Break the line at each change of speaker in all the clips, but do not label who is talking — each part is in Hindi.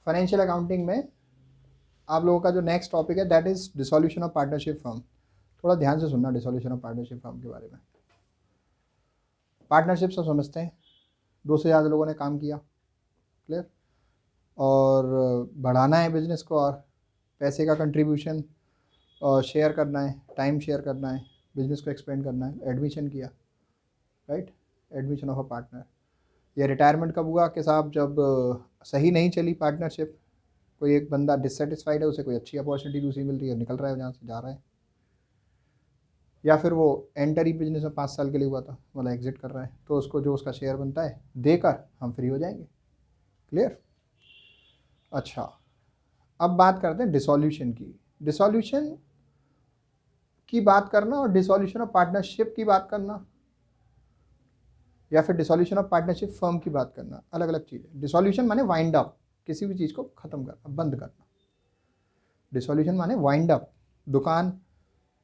फाइनेंशियल अकाउंटिंग में आप लोगों का जो नेक्स्ट टॉपिक है that is dissolution of partnership firm. थोड़ा ध्यान से सुनना डिसोल्यूशन ऑफ पार्टनरशिप फर्म के बारे में। पार्टनरशिप सब समझते हैं, दो से ज़्यादा लोगों ने काम किया, क्लियर, और बढ़ाना है बिजनेस को, और पैसे का कंट्रीब्यूशन शेयर करना है, टाइम शेयर करना है, बिजनेस को एक्सपेंड करना है, एडमिशन किया, right, admission of a partner. ये रिटायरमेंट कब हुआ कि साहब जब सही नहीं चली पार्टनरशिप, कोई एक बंदा डिससेटिस्फाइड है, उसे कोई अच्छी अपॉर्चुनिटी दूसरी मिल रही है, निकल रहा है जहाँ से जा रहा है, या फिर वो एंटर ही बिजनेस में 5 साल के लिए हुआ था, मतलब एग्जिट कर रहा है, तो उसको जो उसका शेयर बनता है देकर हम फ्री हो जाएंगे, क्लियर। अच्छा, अब बात करते हैं डिसोल्यूशन की। डिसोल्यूशन की बात करना और डिसोल्यूशन ऑफ पार्टनरशिप की बात करना, या फिर डिसोल्यूशन ऑफ पार्टनरशिप फर्म की बात करना, अलग अलग चीज़ है। डिसोल्यूशन माने वाइंड अप, किसी भी चीज़ को ख़त्म करना, बंद करना। डिसोल्यूशन माने वाइंड अप, दुकान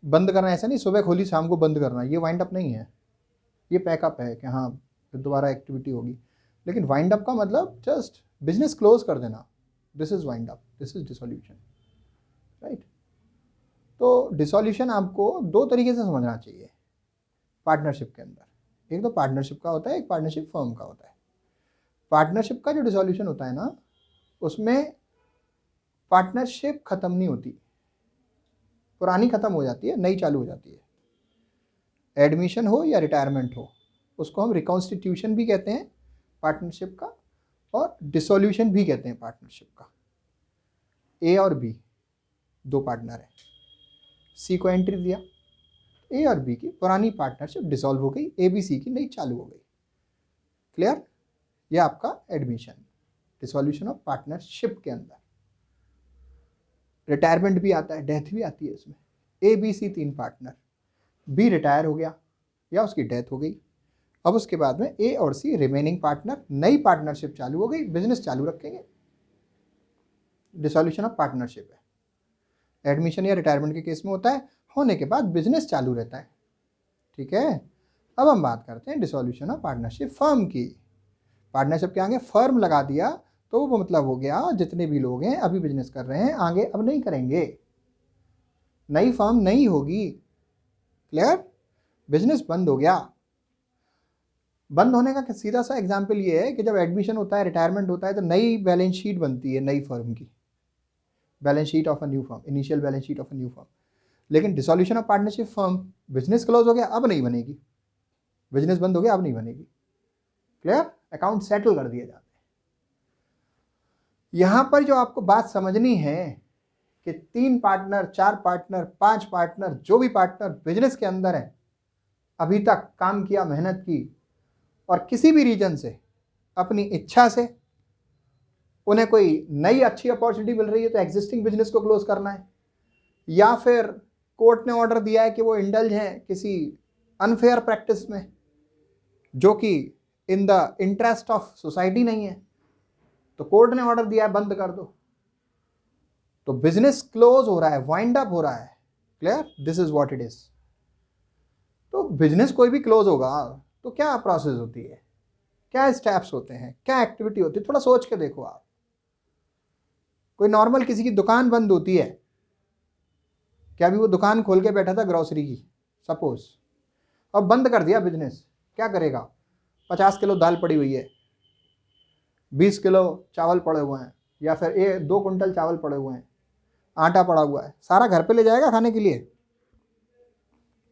बंद करना, ऐसा नहीं सुबह खोली शाम को बंद करना, ये वाइंड अप नहीं है, ये पैकअप है कि हाँ फिर दोबारा एक्टिविटी होगी। लेकिन वाइंड अप का मतलब जस्ट बिजनेस क्लोज कर देना, this is wind up, this is dissolution, right. तो डिसोल्यूशन आपको दो तरीके से समझना चाहिए पार्टनरशिप के अंदर। एक तो पार्टनरशिप का होता है, एक पार्टनरशिप फर्म का होता है। पार्टनरशिप का जो डिसोल्यूशन होता है ना, उसमें पार्टनरशिप खत्म नहीं होती, पुरानी खत्म हो जाती है, नई चालू हो जाती है। एडमिशन हो या रिटायरमेंट हो, उसको हम रिकॉन्स्टिट्यूशन भी कहते हैं पार्टनरशिप का, और डिसोल्यूशन भी कहते हैं पार्टनरशिप का। ए और बी दो पार्टनर हैं, सी को एंट्री दिया, ए और बी की पुरानी पार्टनरशिप डिसॉल्व हो गई, ए बी सी की नई चालू हो गई, क्लियर। यह आपका एडमिशन, डिसोल्यूशन ऑफ पार्टनरशिप के अंदर। रिटायरमेंट भी आता है, डेथ भी आती है इसमें। A B C 3 partner, B retire हो गया या उसकी डेथ हो गई, अब उसके बाद में ए और सी रिमेनिंग पार्टनर, नई पार्टनरशिप चालू हो गई, बिजनेस चालू रखेंगे, डिसोल्यूशन ऑफ पार्टनरशिप है। एडमिशन या रिटायरमेंट के केस में होता है, होने के बाद बिजनेस चालू रहता है, ठीक है। अब हम बात करते हैं डिसोल्यूशन ऑफ पार्टनरशिप फर्म की। पार्टनरशिप के आगे फर्म लगा दिया तो वो मतलब हो गया जितने भी लोग हैं अभी बिजनेस कर रहे हैं, आगे अब नहीं करेंगे, नई फर्म नहीं होगी, क्लियर। बिजनेस बंद हो गया। बंद होने का सीधा सा एग्जाम्पल ये है कि जब एडमिशन होता है, रिटायरमेंट होता है, तो नई बैलेंस शीट बनती है नई फर्म की, balance sheet of a new firm, initial balance sheet of a new firm. लेकिन dissolution of partnership firm, business close हो गया अब नहीं बनेगी, बिजनेस बंद हो गया अब नहीं बनेगी, क्लियर। अकाउंट सेटल कर दिए जाते हैं। यहां पर जो आपको बात समझनी है कि 3 पार्टनर, 4 पार्टनर, 5 पार्टनर, जो भी पार्टनर बिजनेस के अंदर है, अभी तक काम किया, मेहनत की, और किसी भी रीजन से अपनी इच्छा से उन्हें कोई नई अच्छी अपॉर्चुनिटी मिल रही है तो एग्जिस्टिंग बिजनेस को क्लोज करना है, या फिर कोर्ट ने ऑर्डर दिया है कि वो इंडल्ज हैं किसी अनफेयर प्रैक्टिस में जो कि in the interest of society नहीं है, तो कोर्ट ने ऑर्डर दिया है बंद कर दो, तो बिजनेस क्लोज हो रहा है, वाइंड अप हो रहा है, clear, this is what it is. तो बिजनेस कोई भी क्लोज होगा तो क्या प्रोसेस होती है, क्या स्टेप्स होते हैं, क्या एक्टिविटी होती है, थोड़ा सोच के देखो आप। कोई नॉर्मल किसी की दुकान बंद होती है, क्या अभी वो दुकान खोल के बैठा था ग्रोसरी की सपोज, अब बंद कर दिया बिजनेस, क्या करेगा? 50 किलो दाल पड़ी हुई है, 20 किलो चावल पड़े हुए हैं, या फिर 2 कुंटल चावल पड़े हुए हैं, आटा पड़ा हुआ है, सारा घर पे ले जाएगा खाने के लिए?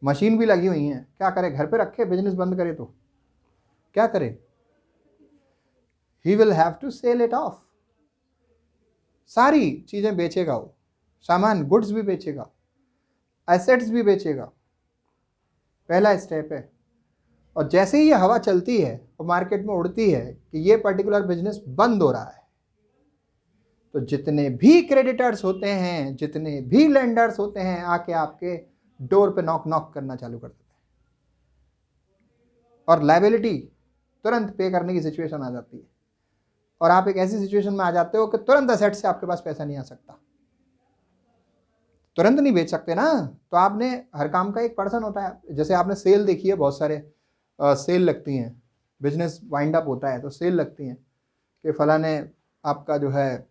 मशीन भी लगी हुई है, क्या करे? घर पे रखे, बिजनेस बंद करे तो क्या करे? He will have to sell it off. सारी चीजें बेचेगा वो, सामान गुड्स भी बेचेगा, एसेट्स भी बेचेगा, पहला स्टेप है। और जैसे ही ये हवा चलती है और मार्केट में उड़ती है कि ये पर्टिकुलर बिजनेस बंद हो रहा है, तो जितने भी क्रेडिटर्स होते हैं, जितने भी लेंडर्स होते हैं, आके आपके डोर पे नॉक नॉक करना चालू कर देते हैं, और लायबिलिटी तुरंत पे करने की सिचुएशन आ जाती है, और आप एक ऐसी सिचुएशन में आ जाते हो कि तुरंत एसेट से आपके पास पैसा नहीं आ सकता, तुरंत नहीं बेच सकते ना। तो आपने हर काम का एक पर्सन होता है, जैसे आपने सेल देखी है, बहुत सारे सेल लगती हैं, बिजनेस वाइंड अप होता है तो सेल लगती हैं कि फला ने आपका जो है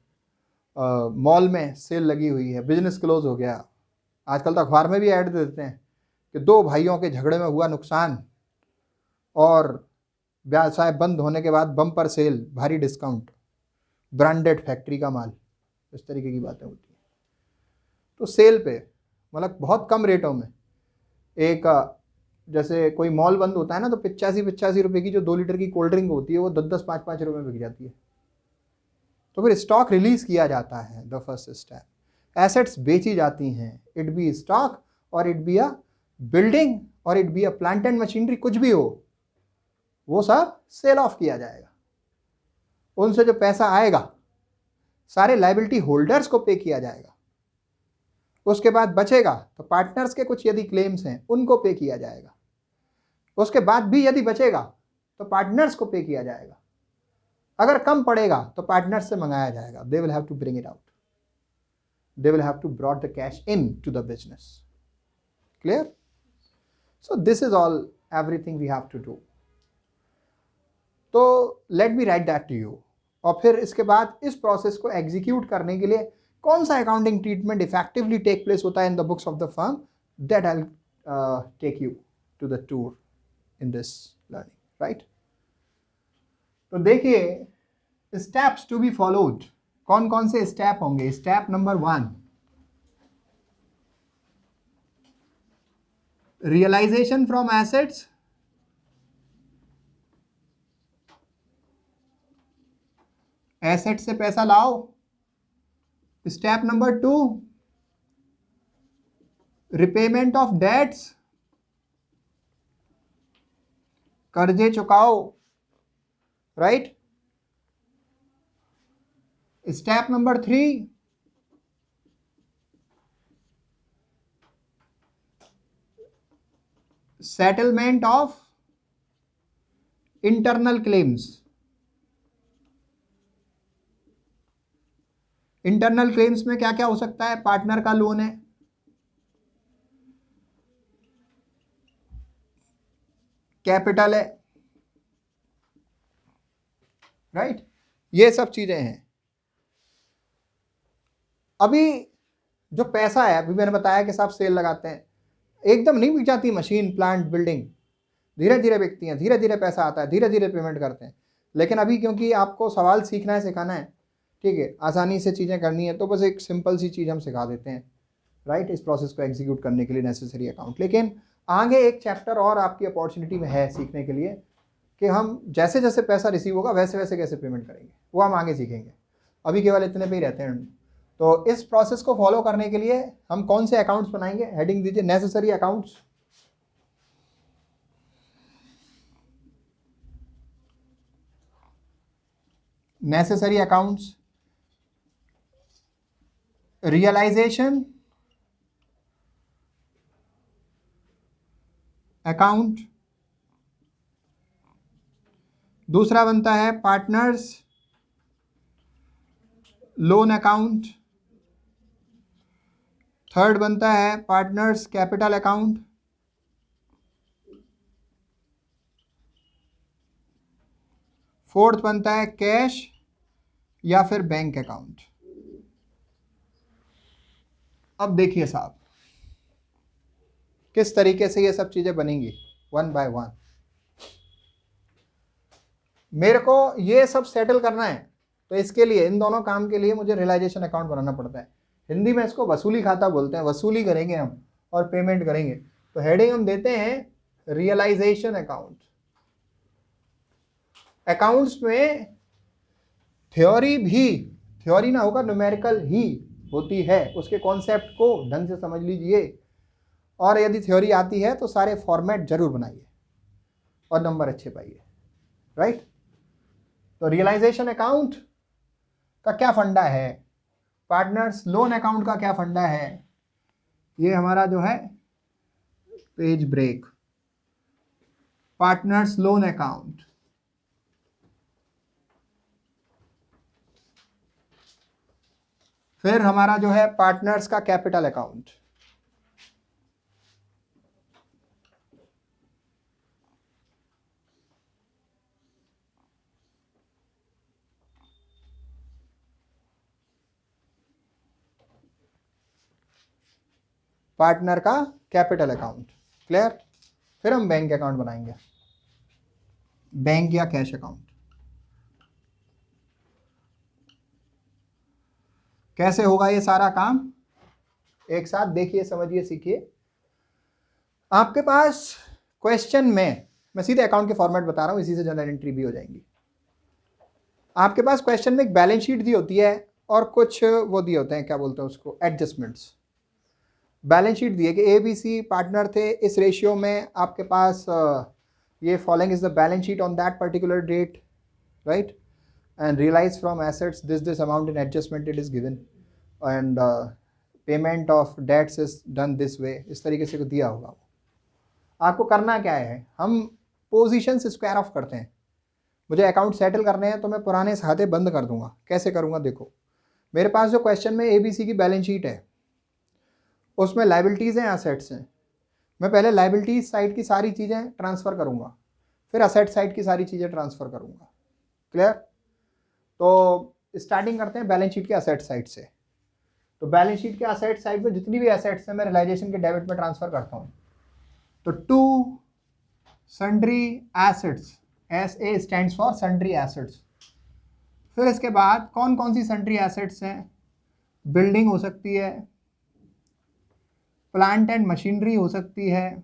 मॉल में सेल लगी हुई है, बिजनेस क्लोज हो गया, आजकल तो अखबार में भी ऐड दे देते हैं कि दो भाइयों के झगड़े में हुआ नुकसान और व्यवसाय बंद होने के बाद बम्पर सेल, भारी डिस्काउंट, ब्रांडेड फैक्ट्री का माल, इस तरीके की बातें होती हैं। तो सेल पे मतलब बहुत कम रेटों में एक जैसे कोई मॉल बंद होता है ना, तो 85 रुपये की जो 2 लीटर की कोल्ड ड्रिंक होती है वो 10 5 रुपये में बिक जाती है। तो फिर स्टॉक रिलीज किया जाता है, द फर्स्ट स्टेप। एसेट्स बेची जाती हैं, इट बी स्टॉक और इट बी अ बिल्डिंग और it be a plant and machinery, कुछ भी हो वो सब सेल ऑफ किया जाएगा। उनसे जो पैसा आएगा सारे लायबिलिटी होल्डर्स को पे किया जाएगा। उसके बाद बचेगा तो पार्टनर्स के कुछ यदि क्लेम्स हैं उनको पे किया जाएगा। उसके बाद भी यदि बचेगा तो पार्टनर्स को पे किया जाएगा। अगर कम पड़ेगा तो पार्टनर्स से मंगाया जाएगा। They will have to bring it out, they will have to brought the cash in to the business. Clear? So this is all everything we have to do. तो let me write that to you. और फिर इसके बाद इस प्रोसेस को एग्जीक्यूट करने के लिए कौन सा accounting treatment effectively take place होता है in the books of the firm, that I take you to the tour in this learning, right? तो देखिए स्टेप्स टू बी फॉलोड, कौन कौन से स्टेप होंगे। Step number 1, realisation from assets, asset से पैसा लाओ। Step number 2, repayment of debts, कर्जे चुकाओ, right? Step number 3, settlement of internal claims. Internal claims में क्या क्या हो सकता है? पार्टनर का लोन है, कैपिटल है, राइट? ये सब चीजें हैं। अभी जो पैसा है, अभी मैंने बताया कि साहब सेल लगाते हैं, एकदम नहीं बिक जाती मशीन, प्लांट, बिल्डिंग, धीरे धीरे बिकती हैं, धीरे धीरे पैसा आता है, धीरे धीरे पेमेंट करते हैं। लेकिन अभी क्योंकि आपको सवाल सीखना है, सिखाना है, ठीक है, आसानी से चीज़ें करनी है, तो बस एक सिंपल सी चीज़ हम सिखा देते हैं, राइट? इस प्रोसेस को एग्जीक्यूट करने के लिए नेसेसरी अकाउंट। लेकिन आगे एक चैप्टर और आपकी अपॉर्चुनिटी में है सीखने के लिए कि हम जैसे जैसे पैसा रिसीव होगा वैसे वैसे कैसे पेमेंट करेंगे, वो हम आगे सीखेंगे। अभी केवल इतने पे ही रहते हैं। तो इस प्रोसेस को फॉलो करने के लिए हम कौन से अकाउंट्स बनाएंगे? हेडिंग दीजिए necessary accounts. Necessary accounts, realisation account, दूसरा बनता है पार्टनर्स लोन अकाउंट, थर्ड बनता है पार्टनर्स कैपिटल अकाउंट, फोर्थ बनता है कैश या फिर बैंक अकाउंट। अब देखिए साहब किस तरीके से ये सब चीजें बनेंगी वन बाय वन। मेरे को ये सब सेटल करना है, तो इसके लिए इन दोनों काम के लिए मुझे रियलाइजेशन अकाउंट बनाना पड़ता है। हिंदी में इसको वसूली खाता बोलते हैं। वसूली करेंगे हम और पेमेंट करेंगे, तो हेडिंग हम देते हैं रियलाइजेशन अकाउंट। अकाउंट्स में थ्योरी ना होगा, न्यूमेरिकल ही होती है। उसके कॉन्सेप्ट को ढंग से समझ लीजिए, और यदि थ्योरी आती है तो सारे फॉर्मेट जरूर बनाइए और नंबर अच्छे पाइए, राइट? तो रियलाइजेशन अकाउंट का क्या फंडा है, पार्टनर्स लोन अकाउंट का क्या फंडा है, ये हमारा जो है page break, partners loan account, फिर हमारा जो है पार्टनर्स का कैपिटल अकाउंट, पार्टनर का कैपिटल अकाउंट। क्लियर? फिर हम बैंक अकाउंट बनाएंगे, बैंक या कैश अकाउंट। कैसे होगा ये सारा काम, एक साथ देखिए, समझिए, सीखिए। आपके पास क्वेश्चन में, मैं सीधे अकाउंट के फॉर्मेट बता रहा हूं, इसी से जनरल एंट्री भी हो जाएंगी। आपके पास क्वेश्चन में एक बैलेंस शीट दी होती है और कुछ वो दिए होते हैं, क्या बोलते हैं उसको, एडजस्टमेंट्स। बैलेंस शीट दी है कि ABC पार्टनर थे, इस रेशियो में आपके पास ये following is the balance sheet on that particular date, right, and realise from assets this amount in adjustment it is given, and payment of debts is done this way. इस तरीके से को दिया होगा। आपको करना क्या है, हम पोजीशन स्क्वायर ऑफ करते हैं। मुझे अकाउंट सेटल करने हैं तो मैं पुराने खाते बंद कर दूंगा। कैसे करूंगा, देखो, मेरे पास जो क्वेश्चन में ABC की बैलेंस शीट है उसमें लाइबिलिटीज़ हैं, असेट्स हैं। मैं पहले लाइबिलिटीज साइड की सारी चीज़ें ट्रांसफ़र करूंगा, फिर असेट साइड की सारी चीज़ें ट्रांसफ़र करूंगा। क्लियर? तो स्टार्टिंग करते हैं बैलेंस शीट के असेट साइड से। तो बैलेंस शीट के असेट साइड में जितनी भी असेट्स हैं मैं रियलाइजेशन के डेबिट में ट्रांसफ़र करता हूँ। तो to sundry assets, SA stands for sundry assets. फिर इसके बाद कौन कौन सी सन्ड्री एसेट्स हैं, बिल्डिंग हो सकती है, प्लांट एंड मशीनरी हो सकती है,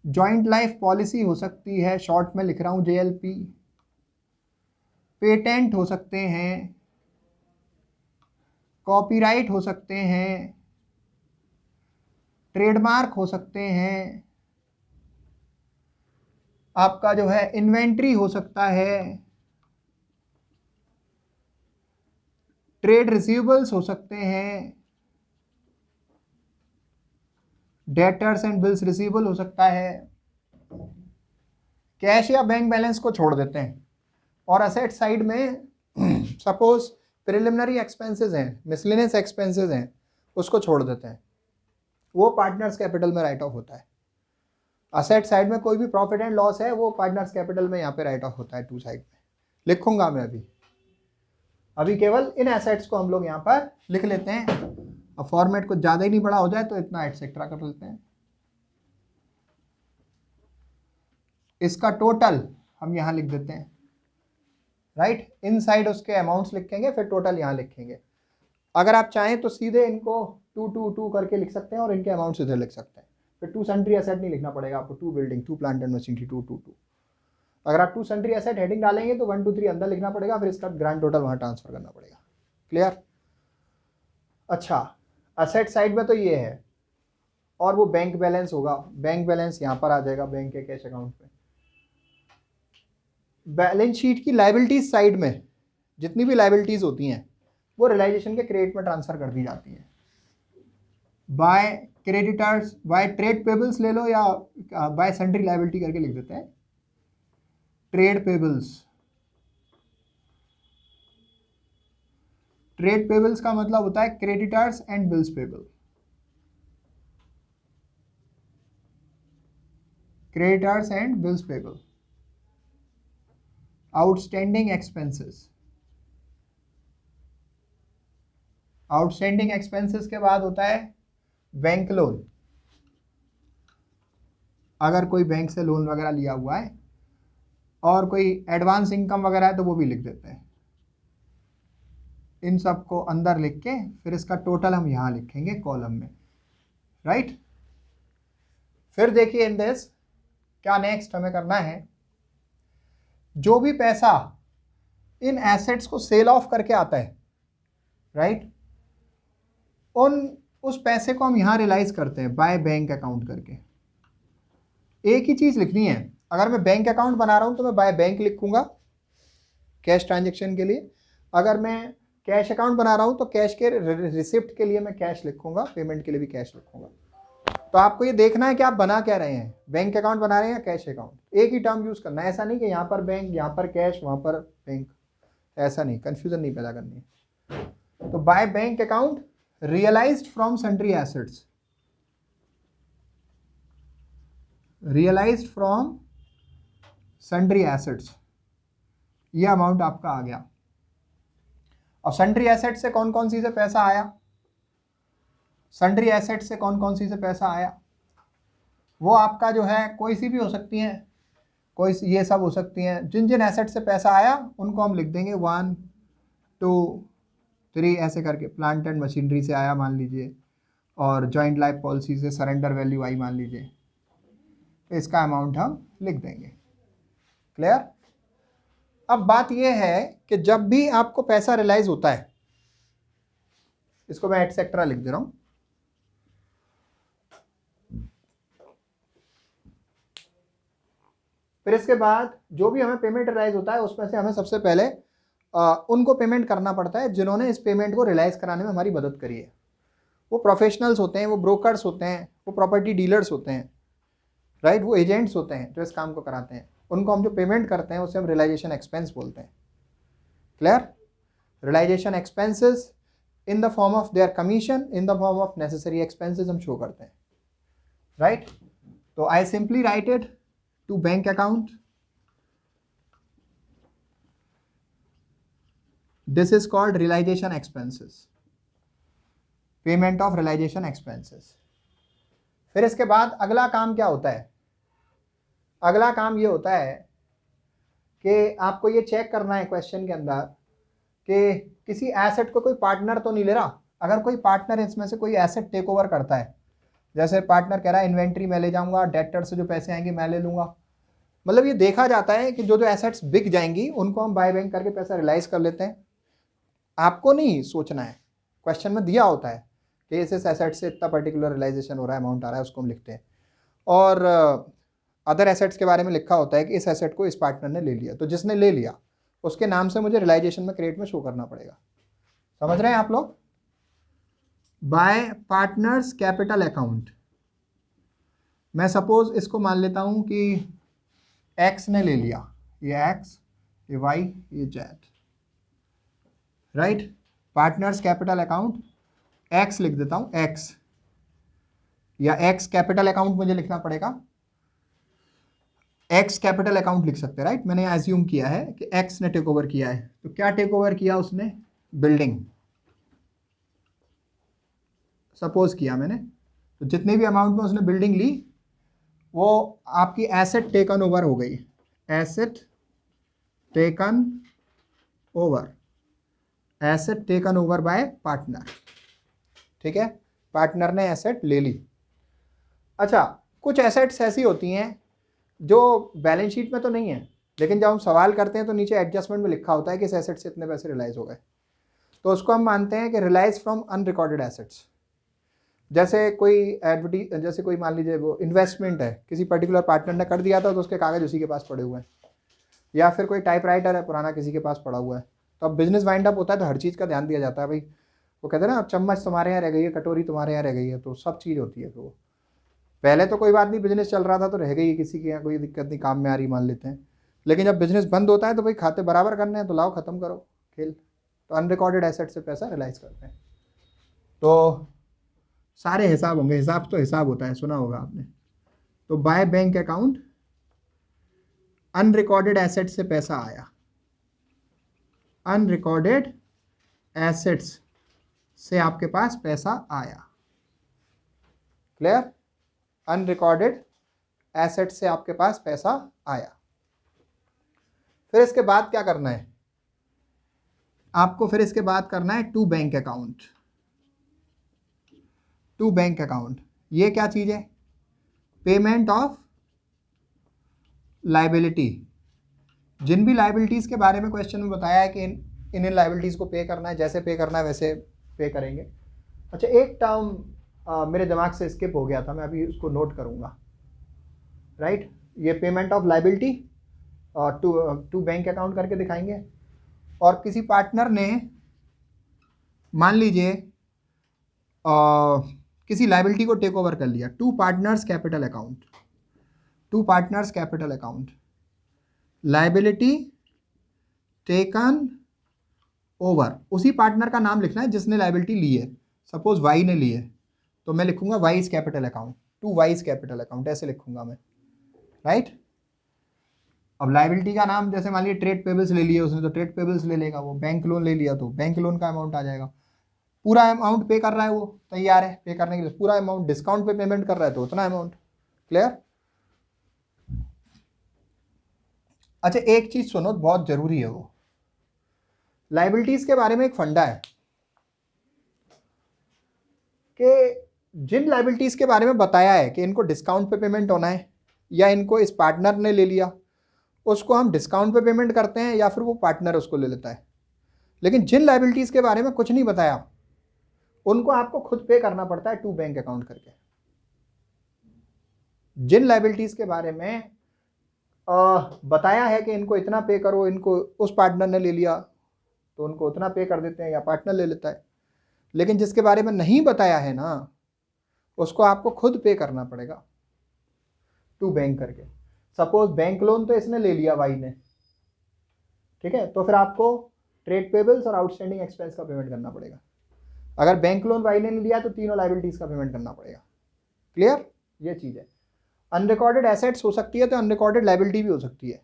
जॉइंट लाइफ पॉलिसी हो सकती है, शॉर्ट में लिख रहा हूँ JLP, पेटेंट हो सकते हैं, कॉपीराइट हो सकते हैं, ट्रेडमार्क हो सकते हैं, आपका जो है इन्वेंट्री हो सकता है, ट्रेड रिसीवेबल्स हो सकते हैं, डेटर्स एंड बिल्स रिसीवेबल हो सकता है। कैश या बैंक बैलेंस को छोड़ देते हैं और असेट साइड में सपोज प्रिलिमिनरी एक्सपेंसेस हैं, मिसलेनियस एक्सपेंसेस हैं, उसको छोड़ देते हैं। वो पार्टनर्स कैपिटल में राइट ऑफ होता है। असेट साइड में कोई भी प्रॉफिट एंड लॉस है वो पार्टनर्स कैपिटल में यहाँ पे राइट ऑफ होता है, टू साइड में लिखूंगा मैं। अभी केवल इन एसेट्स को हम लोग यहाँ पर लिख लेते हैं। अब फॉर्मेट कुछ ज़्यादा ही नहीं बड़ा हो जाए तो इतना एटसेट्रा कर लेते हैं। इसका टोटल हम यहाँ लिख देते हैं, राइट। इनसाइड उसके अमाउंट्स लिखेंगे, फिर टोटल यहाँ लिखेंगे। अगर आप चाहें तो सीधे इनको 2 2 2 करके लिख सकते हैं और इनके अमाउंट्स इधर लिख सकते हैं। फिर 2 सन्ड्री एसेट नहीं लिखना पड़ेगा आपको, 2 बिल्डिंग, 2 प्लांट एंड मशीनरी, 2 2 2। अगर आप 2 सन्ड्री एसेट हेडिंग डालेंगे तो 1 2 3 अंदर लिखना पड़ेगा, फिर इसका ग्रैंड टोटल वहाँ ट्रांसफर करना पड़ेगा। क्लियर? अच्छा, असेट साइड में तो ये है, और वो बैंक बैलेंस होगा। बैंक बैलेंस यहाँ पर आ जाएगा, बैंक के कैश अकाउंट में। बैलेंस शीट की लाइबिलिटीज साइड में जितनी भी लाइबिलिटीज होती हैं वो रियलाइजेशन के क्रेडिट में ट्रांसफर कर दी जाती हैं by creditors, by trade payables ले लो या बाय सन्ड्री लाइबिलिटी करके लिख देते हैं, ट्रेड पेबल्स। ट्रेड पेबल्स का मतलब होता है creditors and bills payable. Creditors and bills payable. Outstanding expenses. Outstanding expenses के बाद होता है बैंक लोन। अगर कोई बैंक से लोन वगैरह लिया हुआ है और कोई एडवांस इनकम वगैरह है तो वो भी लिख देते हैं। इन सब को अंदर लिख के फिर इसका टोटल हम यहाँ लिखेंगे कॉलम में, राइट। फिर देखिए इन दिस क्या नेक्स्ट हमें करना है, जो भी पैसा इन एसेट्स को सेल ऑफ करके आता है, राइट, उस पैसे को हम यहाँ रियलाइज करते हैं बाय बैंक अकाउंट करके। एक ही चीज़ लिखनी है। अगर मैं बैंक अकाउंट बना रहा हूँ तो मैं बाय बैंक लिखूंगा कैश ट्रांजेक्शन के लिए। अगर मैं कैश अकाउंट बना रहा हूँ तो कैश के रिसिप्ट के लिए मैं कैश लिखूंगा, पेमेंट के लिए भी कैश लिखूंगा। तो आपको ये देखना है कि आप बना क्या रहे हैं, बैंक अकाउंट बना रहे हैं या कैश अकाउंट। एक ही टर्म यूज़ करना है, ऐसा नहीं कि यहाँ पर बैंक, यहाँ पर कैश, वहाँ पर बैंक, ऐसा नहीं, कन्फ्यूजन नहीं पैदा करनी है। तो bye bank account realized from sundry assets, realized from sundry assets, ये अमाउंट आपका आ गया। अब सन्ड्री एसेट से कौन कौन सी से पैसा आया, सन्ड्री एसेट से कौन कौन सी से पैसा आया, वो आपका जो है कोई सी भी हो सकती हैं, कोई ये सब हो सकती हैं। जिन जिन एसेट से पैसा आया उनको हम लिख देंगे 1 2 3 ऐसे करके। प्लांट एंड मशीनरी से आया मान लीजिए, और जॉइंट लाइफ पॉलिसी से सरेंडर वैल्यू आई मान लीजिए, तो इसका अमाउंट हम लिख देंगे। क्लियर। अब बात यह है कि जब भी आपको पैसा रियलाइज होता है, इसको मैं एटसेट्रा लिख दे रहा हूं, फिर इसके बाद जो भी हमें पेमेंट रियलाइज होता है उसमें से हमें सबसे पहले उनको पेमेंट करना पड़ता है जिन्होंने इस पेमेंट को रियलाइज कराने में हमारी मदद करी है। वो प्रोफेशनल्स होते हैं, वो ब्रोकर्स होते हैं, वो प्रॉपर्टी डीलर्स होते हैं, राइट, वो एजेंट्स होते हैं जो इस काम को कराते हैं। उनको हम जो पेमेंट करते हैं उसे हम रियलाइजेशन एक्सपेंस बोलते हैं। Clear. Realisation expenses in the form of their commission, in the form of necessary expenses हम शो करते हैं, राइट। तो I simply write it to bank account, this is called realisation expenses, payment of realisation expenses. फिर इसके बाद अगला काम क्या होता है, अगला काम ये होता है कि आपको ये चेक करना है क्वेश्चन के अंदर कि किसी एसेट को कोई पार्टनर तो नहीं ले रहा। अगर कोई पार्टनर इसमें से कोई एसेट टेक ओवर करता है, जैसे पार्टनर कह रहा है इन्वेंट्री मैं ले जाऊंगा, डेटर से जो पैसे आएंगे मैं ले लूंगा, मतलब ये देखा जाता है कि जो जो एसेट्स बिक जाएंगी उनको हम बाय बैंक करके पैसा रियलाइज कर लेते हैं। आपको नहीं सोचना है, क्वेश्चन में दिया होता है कि इस एसेट से इतना पर्टिकुलर रियलाइजेशन हो रहा है, अमाउंट आ रहा है, उसको हम लिखते हैं। और अदर एसेट्स के बारे में लिखा होता है कि इस एसेट को इस पार्टनर ने ले लिया, तो जिसने ले लिया उसके नाम से मुझे रियलाइजेशन में क्रेडिट में शो करना पड़ेगा। समझ रहे हैं आप लोग। बाय पार्टनर्स कैपिटल अकाउंट, मैं सपोज इसको मान लेता हूं कि एक्स ने ले लिया, ये एक्स, ये वाई, ये Z, right. Partners capital account x लिख देता हूं, एक्स, या एक्स कैपिटल अकाउंट मुझे लिखना पड़ेगा, एक्स कैपिटल अकाउंट लिख सकते हैं, राइट। मैंने एज्यूम किया है कि एक्स ने टेक ओवर किया है, तो क्या टेक ओवर किया उसने, बिल्डिंग सपोज किया मैंने, तो जितने भी अमाउंट में उसने बिल्डिंग ली वो आपकी एसेट टेकन ओवर हो गई, asset taken over, asset taken over by partner, ठीक है, पार्टनर ने एसेट ले ली। अच्छा, कुछ एसेट्स ऐसी होती हैं जो बैलेंस शीट में तो नहीं है, लेकिन जब हम सवाल करते हैं तो नीचे एडजस्टमेंट में लिखा होता है कि इस एसेट से इतने पैसे रियलाइज हो गए, तो उसको हम मानते हैं कि रियलाइज फ्रॉम अनरिकॉर्डेड एसेट्स। जैसे कोई मान लीजिए वो इन्वेस्टमेंट है, किसी पर्टिकुलर पार्टनर ने कर दिया था तो उसके कागज उसी के पास पड़े हुए हैं, या फिर कोई टाइपराइटर है पुराना किसी के पास पड़ा हुआ है, तो अब बिजनेस वाइंड अप होता है तो हर चीज़ का ध्यान दिया जाता है। भाई वो कहते हैं ना, अब चम्मच तुम्हारे यहाँ रह गई है, कटोरी तुम्हारे यहाँ रह गई है, तो सब चीज़ होती है। तो पहले तो कोई बात नहीं, बिजनेस चल रहा था तो रह गई, किसी के यहाँ कोई दिक्कत नहीं, काम में आ रही मान लेते हैं, लेकिन जब बिजनेस बंद होता है तो भाई खाते बराबर करने हैं, तो लाओ ख़त्म करो खेल। तो अनरिकॉर्डेड एसेट से पैसा रियलाइज करते हैं, तो सारे हिसाब होंगे, हिसाब तो हिसाब होता है, सुना होगा आपने। तो bye bank account unrecorded asset से पैसा आया, अनरिकॉर्डेड एसेट्स से आपके पास पैसा आया। क्लियर। अनरिकॉर्डेड एसेट से आपके पास पैसा आया। फिर इसके बाद क्या करना है आपको, फिर इसके बाद करना है to bank account. To bank account ये क्या चीज है, पेमेंट ऑफ लाइबिलिटी। जिन भी लाइबिलिटीज के बारे में क्वेश्चन में बताया है कि इन लाइबिलिटीज को पे करना है, जैसे पे करना है वैसे पे करेंगे। अच्छा, एक टर्म मेरे दिमाग से स्किप हो गया था, मैं अभी उसको नोट करूंगा, राइट। ये payment of liability to bank account करके दिखाएंगे। और किसी पार्टनर ने मान लीजिए किसी लाइबिलिटी को टेक ओवर कर लिया, to partners capital account, to partners capital account, liability taken over, उसी पार्टनर का नाम लिखना है जिसने लाइबिलिटी ली है। सपोज वाई ने ली है तो मैं लिखूंगा wise capital account, to wise capital account, ऐसे लिखूंगा मैं, राइट। अब लाइबिलिटी का नाम जैसे मान लीजिए ट्रेड पेबल्स ले लिया उसने, तो ट्रेड पेबल्स ले लेगा वो, बैंक लोन ले लिया तो बैंक लोन का अमाउंट आ जाएगा। पूरा अमाउंट पे कर रहा है, वो तैयार है पे करने के लिए पूरा अमाउंट, डिस्काउंट पे पेमेंट कर रहा है तो उतना अमाउंट। क्लियर? अच्छा एक चीज सुनो, बहुत जरूरी है वो, लाइबिलिटीज के बारे में एक फंडा है कि जिन लाइबिलिटीज के बारे में बताया है कि इनको डिस्काउंट पे पेमेंट होना है या इनको इस पार्टनर ने ले लिया, उसको हम डिस्काउंट पे पेमेंट करते हैं या फिर वो पार्टनर उसको ले लेता है। लेकिन जिन लाइबिलिटीज के बारे में कुछ नहीं बताया उनको आपको खुद पे करना पड़ता है टू बैंक अकाउंट करके। जिन लाइबिलिटीज के बारे में बताया है कि इनको इतना पे करो, इनको उस पार्टनर ने ले लिया तो उनको उतना पे कर देते हैं या पार्टनर ले लेता है। लेकिन जिसके बारे में नहीं बताया है ना, उसको आपको खुद पे करना पड़ेगा टू बैंक करके। सपोज बैंक लोन तो इसने ले लिया वाई ने, ठीक है, तो फिर आपको ट्रेड पेबल्स और आउटस्टैंडिंग एक्सपेंस का पेमेंट करना पड़ेगा। अगर बैंक लोन वाई ने लिया तो तीनों लाइबिलिटीज का पेमेंट करना पड़ेगा। क्लियर? ये चीज है। अनरिकॉर्डेड एसेट्स हो सकती है तो अनरिकॉर्डेड लाइबिलिटी भी हो सकती है।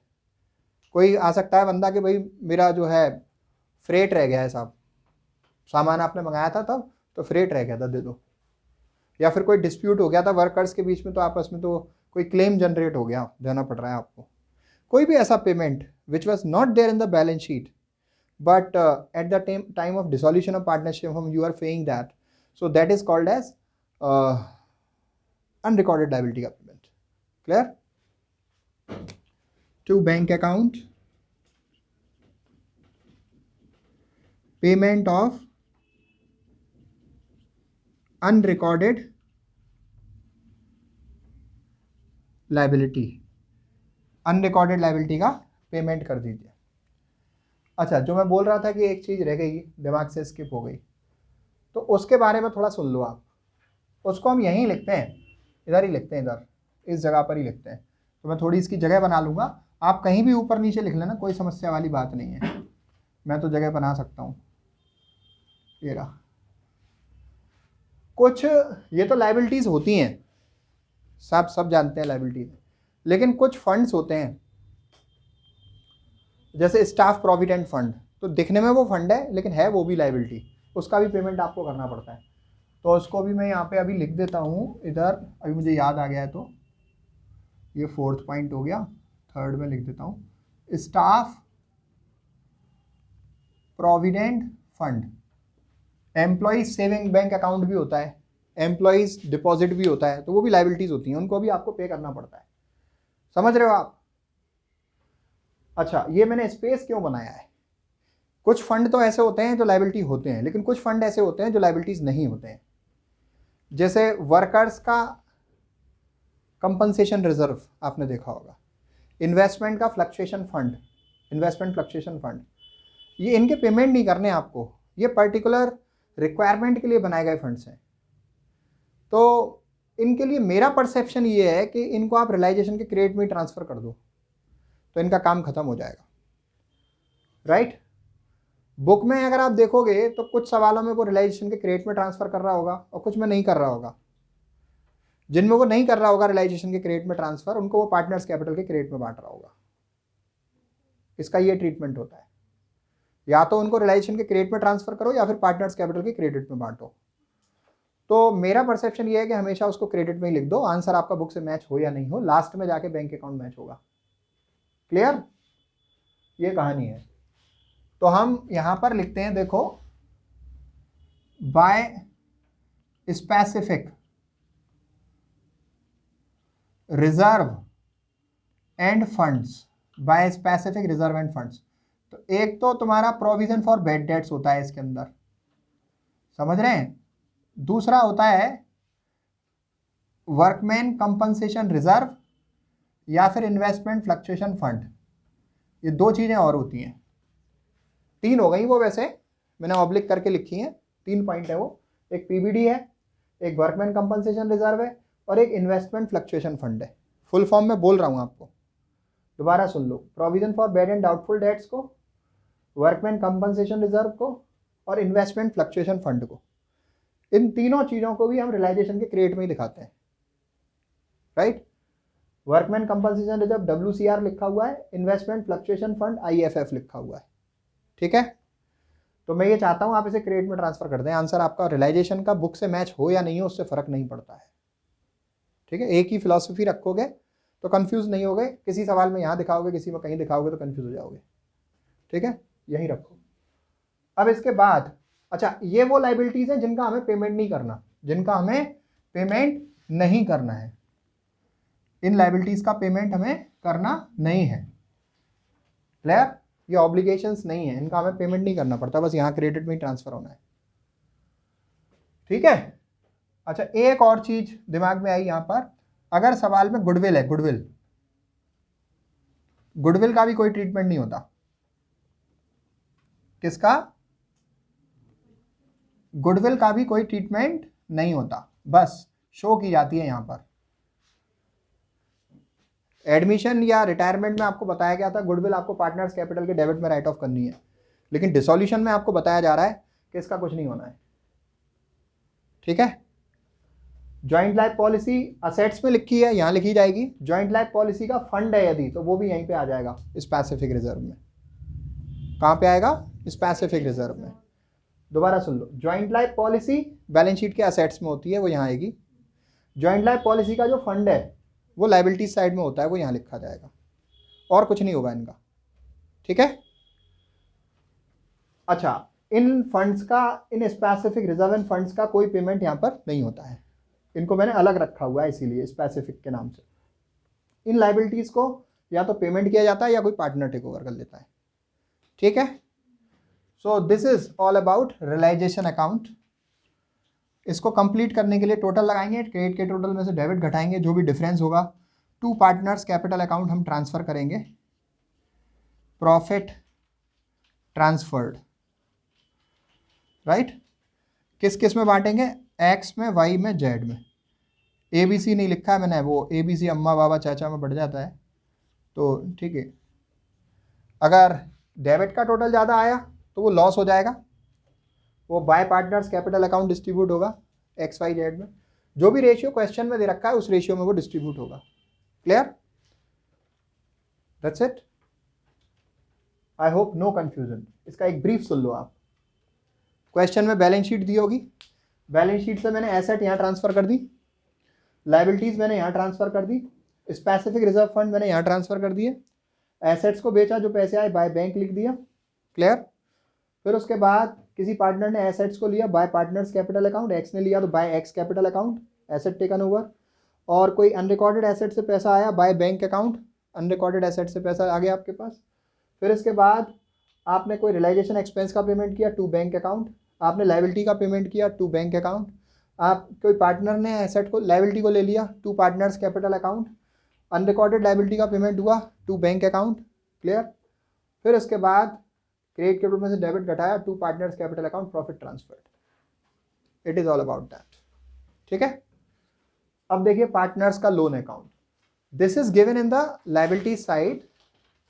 कोई आ सकता है बंदा कि भाई मेरा जो है फ्रेट रह गया है साहब, सामान आपने मंगाया था तब तो फ्रेट रह गया था, दे दो। या फिर कोई डिस्प्यूट हो गया था वर्कर्स के बीच में तो आपस में तो कोई क्लेम जनरेट हो गया, देना पड़ रहा है आपको। कोई भी ऐसा payment which was not there in the balance sheet but at the time of dissolution of partnership you are paying that, so that is called as unrecorded liability का payment. Clear? To bank account, payment of unrecorded liability, unrecorded liability का पेमेंट कर दीजिए। अच्छा जो मैं बोल रहा था कि एक चीज़ रह गई, दिमाग से स्किप हो गई, तो उसके बारे में थोड़ा सुन लो आप। उसको हम यहीं लिखते हैं, इधर ही लिखते हैं, इधर इस जगह पर ही लिखते हैं। तो मैं थोड़ी इसकी जगह बना लूँगा, आप कहीं भी ऊपर नीचे लिख लेना, कोई समस्या वाली बात नहीं है, मैं तो जगह बना सकता हूँ। ये रहा कुछ, ये तो लाइबिलिटीज़ होती हैं, सब जानते हैं लाइबिलिटीज़, लेकिन कुछ फंड्स होते हैं जैसे स्टाफ प्रोविडेंट फंड, तो दिखने में वो फंड है लेकिन है वो भी लाइबिलिटी, उसका भी पेमेंट आपको करना पड़ता है। तो उसको भी मैं यहाँ पे अभी लिख देता हूँ इधर, अभी मुझे याद आ गया है, तो ये 4th पॉइंट हो गया, 3rd में लिख देता हूँ, staff provident fund. Employees saving bank account भी होता है, एम्प्लॉयज डिपॉजिट भी होता है, तो वो भी लाइबिलिटीज होती हैं, उनको भी आपको पे करना पड़ता है। समझ रहे हो आप? अच्छा ये मैंने स्पेस क्यों बनाया है, कुछ फंड तो ऐसे होते हैं जो लाइबिलिटी होते हैं, लेकिन कुछ फंड ऐसे होते हैं जो लाइबिलिटीज नहीं होते हैं। जैसे वर्कर्स का कंपनसेशन रिजर्व आपने देखा होगा, इन्वेस्टमेंट का fluctuation fund, investment fluctuation fund, ये इनके पेमेंट नहीं करने आपको, ये पर्टिकुलर रिक्वायरमेंट के लिए बनाए गए फंड्स हैं। तो इनके लिए मेरा परसेप्शन ये है कि इनको आप रियलाइजेशन के क्रेडिट में ट्रांसफर कर दो तो इनका काम खत्म हो जाएगा। राइट? बुक में अगर आप देखोगे तो कुछ सवालों में वो रियलाइजेशन के क्रेडिट में ट्रांसफर कर रहा होगा और कुछ में नहीं कर रहा होगा। जिनमें वो नहीं कर रहा होगा रियलाइजेशन के क्रेडिट में ट्रांसफर, उनको वो पार्टनर्स कैपिटल के क्रेडिट में बांट रहा होगा। इसका ये ट्रीटमेंट होता है, या तो उनको रियलाइजेशन के क्रेडिट में ट्रांसफर करो या फिर पार्टनर्स कैपिटल के क्रेडिट में बांटो। तो मेरा परसेप्शन ये है कि हमेशा उसको क्रेडिट में ही लिख दो, आंसर आपका बुक से मैच हो या नहीं हो, लास्ट में जाके बैंक अकाउंट मैच होगा। क्लियर? ये कहानी है। तो हम यहां पर लिखते हैं, देखो, by specific reserve end funds, by specific reserve end funds. तो एक तो तुम्हारा प्रोविजन फॉर बैड डेट्स होता है इसके अंदर, समझ रहे हैं? दूसरा होता है वर्कमैन कंपनसेशन रिजर्व या फिर इन्वेस्टमेंट फ्लक्चुएशन फंड। ये दो चीजें और होती हैं, 3 हो गई वो, वैसे मैंने ऑब्लिक करके लिखी हैं, 3 पॉइंट है वो। एक पीबीडी है, एक वर्कमैन कंपनसेशन रिजर्व है और एक इन्वेस्टमेंट फ्लक्चुएशन फंड है। फुल फॉर्म में बोल रहा हूं आपको, दोबारा सुन लो, provision for bad and doubtful debts को, वर्कमैन कंपनसेशन रिजर्व को और इन्वेस्टमेंट फ्लक्चुएशन फंड को। इन तीनों चीजों को भी हम रियलाइजेशन के क्रेडिट में ही दिखाते हैं। Right? Workman compensation reserve WCR लिखा हुआ है, इन्वेस्टमेंट फ्लक्चुएशन फंड IFF लिखा हुआ है। ठीक है? तो मैं ये चाहता हूँ आप इसे क्रेडिट में ट्रांसफर कर दें। आंसर आपका रियलाइजेशन का बुक से मैच हो या नहीं हो उससे फ़र्क नहीं पड़ता है, ठीक है। एक ही फिलॉसफी रखोगे तो कंफ्यूज नहीं होगे, किसी सवाल में यहाँ दिखाओगे किसी में कहीं दिखाओगे तो कंफ्यूज हो जाओगे, ठीक है, यही रखो। अब इसके बाद अच्छा, ये वो लाइबिलिटीज हैं जिनका हमें पेमेंट नहीं करना, जिनका हमें पेमेंट नहीं करना है, इन लाइबिलिटीज का पेमेंट हमें करना नहीं है, क्लियर। ये ऑब्लिगेशंस नहीं है, इनका हमें पेमेंट नहीं करना पड़ता, बस यहाँ क्रेडिट में ही ट्रांसफर होना है, ठीक है। अच्छा, एक और चीज दिमाग में आई यहां पर, अगर सवाल में गुडविल है, गुडविल, गुडविल का भी कोई ट्रीटमेंट नहीं होता। किसका? गुडविल का भी कोई ट्रीटमेंट नहीं होता, बस शो की जाती है यहां पर। एडमिशन या रिटायरमेंट में आपको बताया गया था गुडविल आपको पार्टनर्स कैपिटल के डेबिट में राइट ऑफ करनी है, लेकिन डिसोल्यूशन में आपको बताया जा रहा है कि इसका कुछ नहीं होना है, ठीक है। जॉइंट लाइफ पॉलिसी असेट्स में लिखी है, यहां लिखी जाएगी। जॉइंट लाइफ पॉलिसी का फंड है यदि, तो वो भी यहीं पे आ जाएगा स्पेसिफिक रिजर्व में। कहां पे आएगा? स्पेसिफिक रिजर्व में। दोबारा सुन लो, joint life policy balance sheet के असेट्स में होती है, वो यहां आएगी। जॉइंट लाइफ पॉलिसी का जो फंड है वो लाइबिलिटी साइड में होता है, वो यहां लिखा जाएगा, और कुछ नहीं होगा इनका, ठीक है। अच्छा, इन फंड्स का, in specific reserve end funds का कोई पेमेंट यहां पर नहीं होता है, इनको मैंने अलग रखा हुआ है इसीलिए स्पेसिफिक के नाम से। इन लाइबिलिटीज को या तो पेमेंट किया जाता है या कोई पार्टनर टेक ओवर कर लेता है, ठीक है। So this is all about realisation account. इसको कंप्लीट करने के लिए टोटल लगाएंगे, क्रेडिट के टोटल में से डेबिट घटाएंगे, जो भी डिफरेंस होगा टू पार्टनर्स कैपिटल अकाउंट हम ट्रांसफर करेंगे, प्रॉफिट ट्रांसफर्ड, राइट। किस किस में बांटेंगे? एक्स में, वाई में, जेड में। ए बी सी नहीं लिखा है मैंने, वो ए बी सी अम्मा बाबा चाचा में बढ़ जाता है, तो ठीक है। अगर डेबिट का टोटल ज़्यादा आया तो वो लॉस हो जाएगा, वो bye partners capital account distribute होगा एक्स वाई जेड में, जो भी रेशियो क्वेश्चन में दे रखा है उस रेशियो में वो डिस्ट्रीब्यूट होगा, clear. That's it, I hope no confusion. इसका एक ब्रीफ सुन लो आप। क्वेश्चन में बैलेंस शीट दी होगी, बैलेंस शीट से मैंने एसेट यहाँ ट्रांसफर कर दी, लाइबिलिटीज मैंने यहाँ ट्रांसफर कर दी, स्पेसिफिक रिजर्व फंड मैंने यहाँ ट्रांसफर कर दिए, एसेट्स को बेचा, जो पैसे आए बाय बैंक लिख दिया, क्लियर। फिर उसके बाद किसी पार्टनर ने एसेट्स को लिया by partners capital account, X ने लिया तो by X capital account, asset taken over. और कोई अनरिकॉर्डेड एसेट से पैसा आया by bank account, unrecorded asset से पैसा आ गया आपके पास। फिर इसके बाद आपने कोई रियलाइजेशन एक्सपेंस का पेमेंट किया टू बैंक अकाउंट, आपने लाइबिलिटी का पेमेंट किया टू बैंक अकाउंट, आप कोई पार्टनर ने एसेट को, लाइबिलिटी को ले लिया to partners capital account, unrecorded liability का पेमेंट हुआ टू बैंक अकाउंट, क्लियर। फिर उसके बाद क्रेडिट के रूप में से डेबिट घटाया to partners capital account, profit transferred. It is all about that, ठीक है। अब देखिए पार्टनर्स का loan account, this is given in the liability side,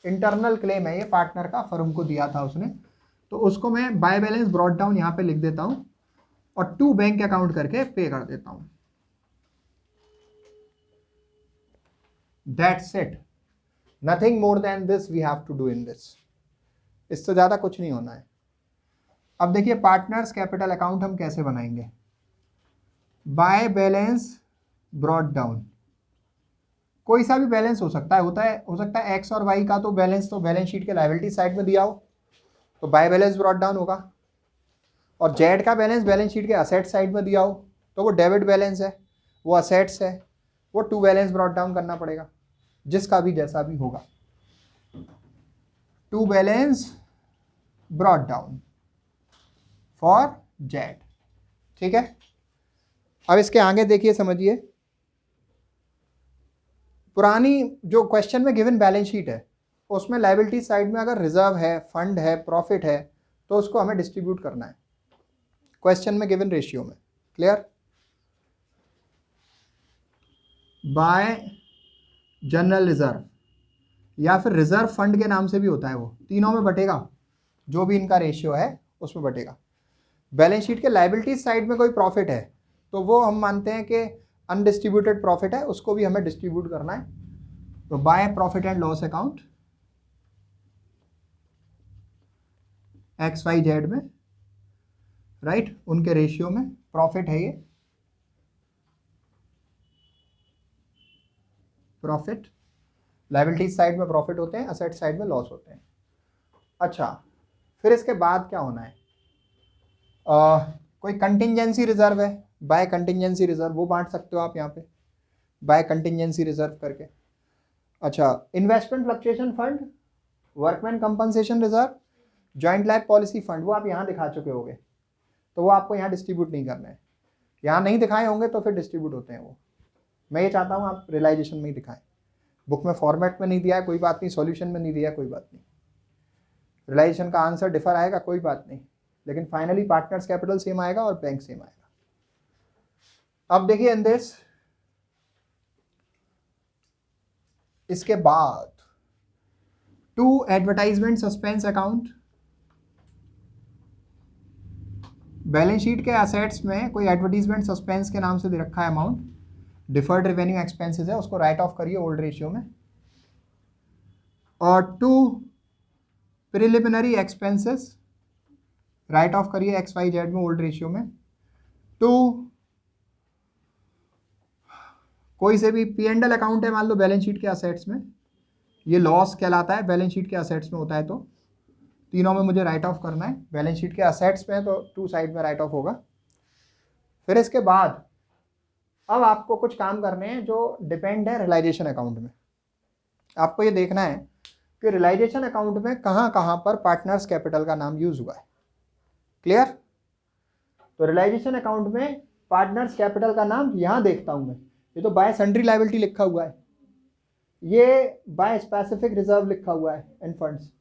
internal claim है ये पार्टनर का, फर्म को दिया था उसने, तो उसको मैं बाय बैलेंस ब्रॉट डाउन यहाँ पे लिख देता हूं और टू बैंक अकाउंट करके पे कर देता हूं, that's it, nothing more than this we have to do in this, इससे ज़्यादा कुछ नहीं होना है। अब देखिए पार्टनर्स कैपिटल अकाउंट हम कैसे बनाएंगे, बाय बैलेंस ब्रॉट डाउन, कोई सा भी बैलेंस हो सकता है, हो सकता है एक्स और वाई का तो बैलेंस तो बैलेंस शीट के लायबिलिटी साइड में दिया हो तो बाय बैलेंस ब्रॉट डाउन होगा, और जेड का बैलेंस बैलेंस शीट के असेट साइड में दिया हो तो वो डेबिट बैलेंस है, वो असेट्स है, वो टू बैलेंस ब्रॉट डाउन करना पड़ेगा, जिसका भी जैसा भी होगा, to balance brought down for Z, ठीक है। अब इसके आगे देखिए, समझिए, पुरानी जो क्वेश्चन में गिवन बैलेंस शीट है उसमें लायबिलिटी साइड में अगर रिजर्व है, फंड है, प्रॉफिट है, तो उसको हमें डिस्ट्रीब्यूट करना है क्वेश्चन में गिवन रेशियो में, क्लियर। बाय जनरल रिजर्व या फिर रिजर्व फंड के नाम से भी होता है, वो तीनों में बटेगा, जो भी इनका रेशियो है उसमें बटेगा। बैलेंस शीट के लायबिलिटी साइड में कोई प्रॉफिट है तो वो हम मानते हैं कि अनडिस्ट्रीब्यूटेड प्रॉफिट है, उसको भी हमें डिस्ट्रीब्यूट करना है, तो by profit and loss account X Y Z में राइट, उनके रेशियो में प्रॉफिट है ये, प्रॉफिट। लायबिलिटी साइड में प्रॉफिट होते हैं, असेट साइड में लॉस होते हैं। अच्छा, फिर इसके बाद क्या होना है, कोई कंटिंजेंसी रिजर्व है, बाय कंटिंजेंसी रिजर्व, वो बांट सकते हो आप यहाँ पे बाय कंटिंजेंसी रिजर्व करके। अच्छा, investment fluctuation fund, workman compensation reserve, joint life policy fund, वो आप यहाँ दिखा चुके होंगे, तो वो आपको यहाँ डिस्ट्रीब्यूट नहीं करना है। यहाँ नहीं दिखाए होंगे तो फिर डिस्ट्रीब्यूट होते हैं वो। मैं ये चाहता हूँ आप रियलाइजेशन में ही दिखाएं। बुक में फॉर्मेट में नहीं दिया है कोई बात नहीं, सॉल्यूशन में नहीं दिया कोई बात नहीं, रियलाइजेशन का आंसर डिफर आएगा कोई बात नहीं, लेकिन फाइनली पार्टनर्स कैपिटल सेम आएगा और बैंक सेम आएगा। अब देखिए इन दिस, इसके बाद to advertisement suspense account, balance sheet के एसेट्स में कोई एडवर्टीजमेंट सस्पेंस के नाम से दे रखा है अमाउंट, डिफर्ड रेवेन्यू एक्सपेंसेस है, उसको राइट ऑफ करिए ओल्ड रेशियो में। और to preliminary expenses write off करिए XYZ में ओल्ड रेशियो में। टू कोई से भी P&L अकाउंट है मान लो बैलेंस शीट के एसेट्स में, ये लॉस कहलाता है, बैलेंस शीट के एसेट्स में होता है, तो तीनों में मुझे राइट ऑफ करना है। बैलेंस शीट के एसेट्स में तो टू साइड में राइट ऑफ होगा। फिर इसके बाद अब आपको कुछ काम करने हैं जो डिपेंड है रियलाइजेशन अकाउंट में। आपको ये देखना है कि रियलाइजेशन अकाउंट में कहाँ कहाँ पर पार्टनर्स कैपिटल का नाम यूज हुआ है। क्लियर? तो रियलाइजेशन अकाउंट में पार्टनर्स कैपिटल का नाम यहाँ देखता हूँ मैं, ये तो बाय सन्ड्री लायबिलिटी लिखा हुआ है, ये बाय स्पेसिफिक रिजर्व लिखा हुआ है एंड फंड्स,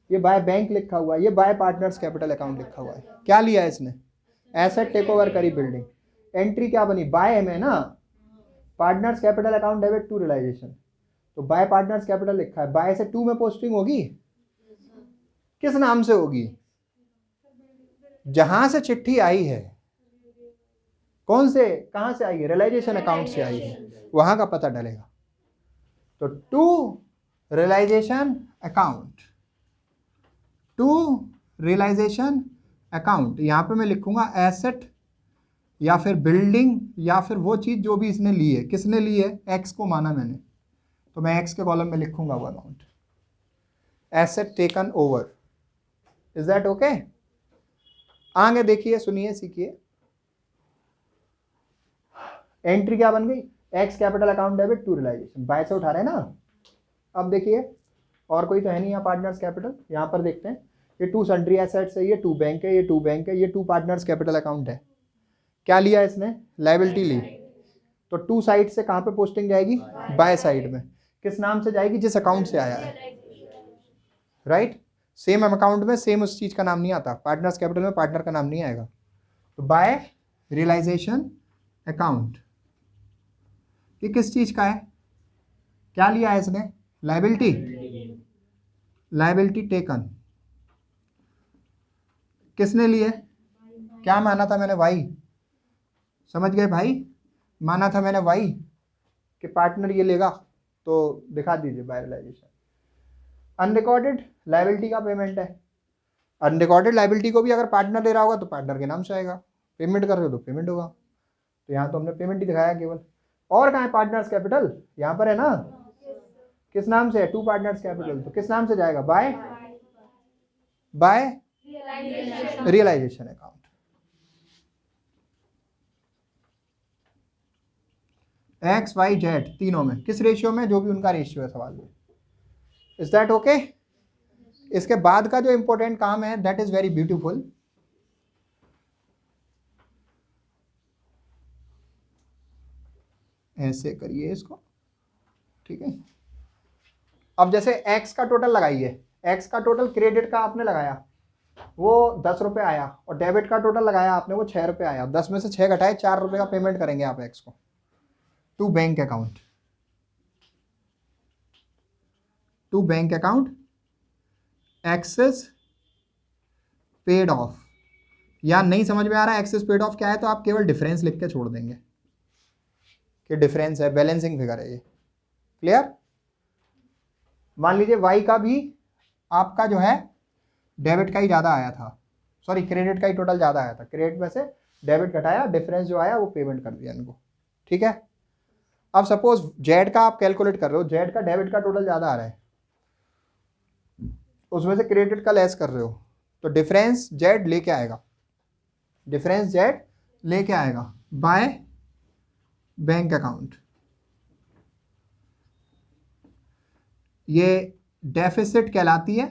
ये बाय बैंक लिखा हुआ है, ये बाय पार्टनर्स कैपिटल अकाउंट लिखा हुआ है। क्या लिया है इसने? एसेट टेक ओवर करी बिल्डिंग। एंट्री क्या बनी? बाय में ना, partners capital account debit to realisation, तो बाय पार्टनर्स कैपिटल लिखा है, बाय से टू में पोस्टिंग होगी, किस नाम से होगी? जहां से चिट्ठी आई है, कौन से, कहां से आई है? रियलाइजेशन अकाउंट से आई है, वहां का पता डलेगा। तो to realisation account, to realisation account, यहां पे मैं लिखूंगा एसेट या फिर बिल्डिंग या फिर वो चीज जो भी इसने ली है। किसने ली है? एक्स को माना मैंने, तो मैं एक्स के कॉलम में लिखूंगा वो amount, asset taken over. Is that okay? आगे देखिए, सुनिए, सीखिए। एंट्री क्या बन गई? X capital account debit to realisation, by से उठा रहे हैं ना। अब देखिए, और कोई तो है नहीं यहाँ पार्टनर्स कैपिटल, यहाँ पर देखते हैं, ये टू सन्ड्री एसेट्स है, ये टू बैंक है, ये टू बैंक है, ये टू पार्टनर्स कैपिटल अकाउंट है। क्या लिया इसने? लायबिलिटी ली, तो टू साइड से कहाँ पे पोस्टिंग जाएगी? बाय साइड में। किस नाम से जाएगी? जिस अकाउंट से आया है, राइट। सेम अकाउंट में सेम उस चीज का नाम नहीं आता, पार्टनर्स कैपिटल में पार्टनर का नाम नहीं आएगा। तो बाय रियलाइजेशन अकाउंट, ये किस चीज का है? क्या लिया है इसने? Liability, liability taken. किसने लिए? क्या माना था मैंने? वाई। समझ गए भाई? माना था मैंने वाई कि पार्टनर ये लेगा, तो दिखा दीजिए बाय रियलाइजेशन। अनरिकॉर्डेड लायबिलिटी का पेमेंट है, अनरिकॉर्डेड लायबिलिटी को भी अगर पार्टनर ले रहा होगा तो पार्टनर के नाम से आएगा, पेमेंट कर रहे हो तो पेमेंट होगा। तो यहाँ तो हमने पेमेंट ही दिखाया केवल। और कहाँ है पार्टनर्स कैपिटल? यहाँ पर है ना। किस नाम से है? टू पार्टनर्स कैपिटल, तो किस नाम से जाएगा? By, by realisation account. XYZ तीनों में किस रेशियो में? जो भी उनका रेशियो है सवाल में। Is that okay? इसके बाद का जो इंपॉर्टेंट काम है दैट इज वेरी ब्यूटीफुल। ऐसे करिए इसको, ठीक है। अब जैसे एक्स का टोटल लगाइए, एक्स का टोटल क्रेडिट का आपने लगाया वो 10 रुपये आया, और डेबिट का टोटल लगाया आपने वो 6 रुपये आया। 10 में से 6 घटाए, 4 रुपये का पेमेंट करेंगे आप एक्स को to bank account, to bank account excess paid off. या नहीं समझ में आ रहा है एक्सेस पेड ऑफ क्या है, तो आप केवल डिफरेंस लिख के छोड़ देंगे कि डिफरेंस है, बैलेंसिंग फिगर है ये। क्लियर? मान लीजिए वाई का भी आपका जो है डेबिट का ही ज़्यादा आया था, सॉरी क्रेडिट का ही टोटल ज़्यादा आया था, क्रेडिट में से डेबिट घटाया, डिफरेंस जो आया वो पेमेंट कर दिया इनको, ठीक है। अब सपोज जेड का आप कैलकुलेट कर रहे हो, जेड का डेबिट का टोटल ज़्यादा आ रहा है, उसमें से क्रेडिट का लेस कर रहे हो, तो डिफरेंस जेड लेके आएगा, डिफरेंस जेड लेके आएगा बाय बैंक अकाउंट। ये डेफिसिट कहलाती है,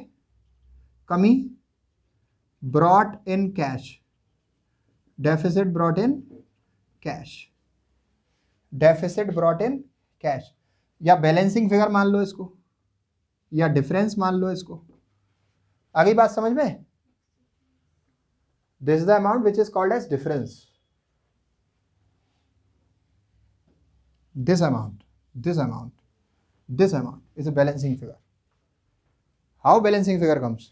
कमी brought in cash, deficit brought in cash, deficit brought in cash, या बैलेंसिंग फिगर मान लो इसको, या डिफरेंस मान लो इसको। आगे बात समझ में? This is the amount which is called age difference, this amount is a balancing figure. How balancing figure comes?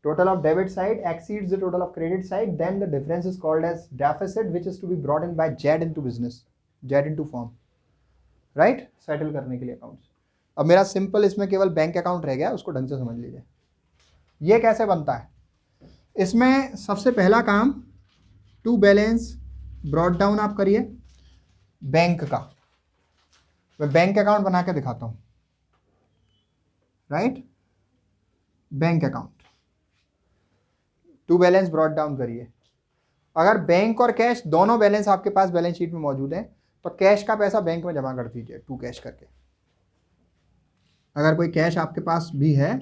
Total of debit side exceeds the total of credit side, then the difference is called as deficit, which is to be brought in by Z into business, Z into form, right? Settle करने के लिए अकाउंट्स। अब मेरा सिंपल इसमें केवल बैंक अकाउंट रह गया, उसको ढंग से समझ लीजिए। ये कैसे बनता है? इसमें सबसे पहला काम टू बैलेंस ब्रॉट डाउन आप करिए बैंक का। मैं बैंक अकाउंट बना के दिखाता हूं, right? Bank account to balance brought down करिए। अगर बैंक और कैश दोनों बैलेंस आपके पास बैलेंस शीट में मौजूद है तो कैश का पैसा बैंक में जमा कर दीजिए टू कैश करके। अगर कोई कैश आपके पास भी है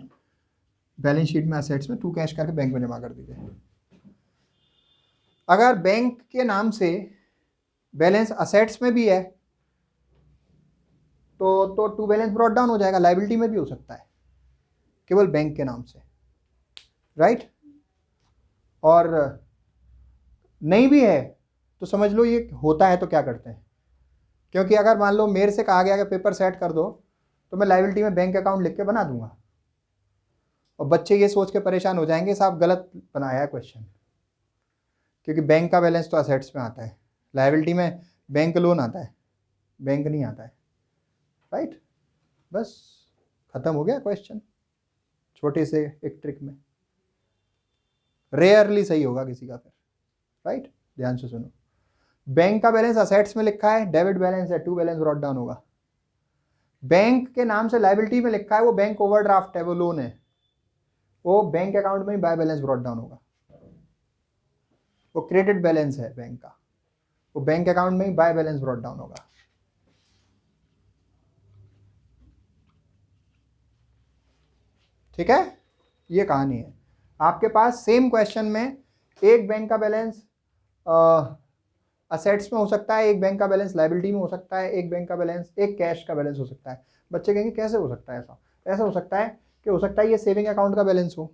बैलेंस शीट में असेट्स में, टू कैश करके बैंक में जमा कर दीजिए। अगर बैंक के नाम से बैलेंस असेट्स में भी है तो टू बैलेंस ब्रॉट डाउन हो जाएगा, लायबिलिटी में भी हो सकता है केवल बैंक के नाम से, राइट? और नहीं भी है तो समझ लो ये होता है तो क्या करते हैं, क्योंकि अगर मान लो मेरे से कहा गया कि पेपर सेट कर दो तो मैं लायबिलिटी में बैंक अकाउंट लिख के बना दूंगा, और बच्चे ये सोच के परेशान हो जाएंगे साहब गलत बनाया है क्वेश्चन, क्योंकि बैंक का बैलेंस तो असेट्स में आता है, लायबिलिटी में बैंक लोन आता है, बैंक नहीं आता है, राइट? बस खत्म हो गया क्वेश्चन, छोटे से एक ट्रिक में। रेयरली सही होगा किसी का फिर, राइट? ध्यान से सुनो, बैंक का बैलेंस असेट्स में लिखा है, डेबिट बैलेंस है, टू बैलेंस ब्रॉट डाउन होगा। बैंक के नाम से लायबिलिटी में लिखा है, वो बैंक ओवरड्राफ्ट है, वो लोन है, वो बैंक अकाउंट में ही बाय बैलेंस ब्रॉट डाउन होगा। वो क्रेडिट बैलेंस है बैंक का, वो बैंक अकाउंट में ही बाय बैलेंस ब्रॉट डाउन होगा। ठीक है, ये कहानी है। आपके पास सेम क्वेश्चन में एक बैंक का बैलेंस असेट्स में हो सकता है, एक बैंक का बैलेंस लायबिलिटी में हो सकता है, एक बैंक का बैलेंस एक कैश का बैलेंस हो सकता है। बच्चे कहेंगे कैसे हो सकता है ऐसा? ऐसा हो सकता है कि हो सकता है ये सेविंग अकाउंट का बैलेंस हो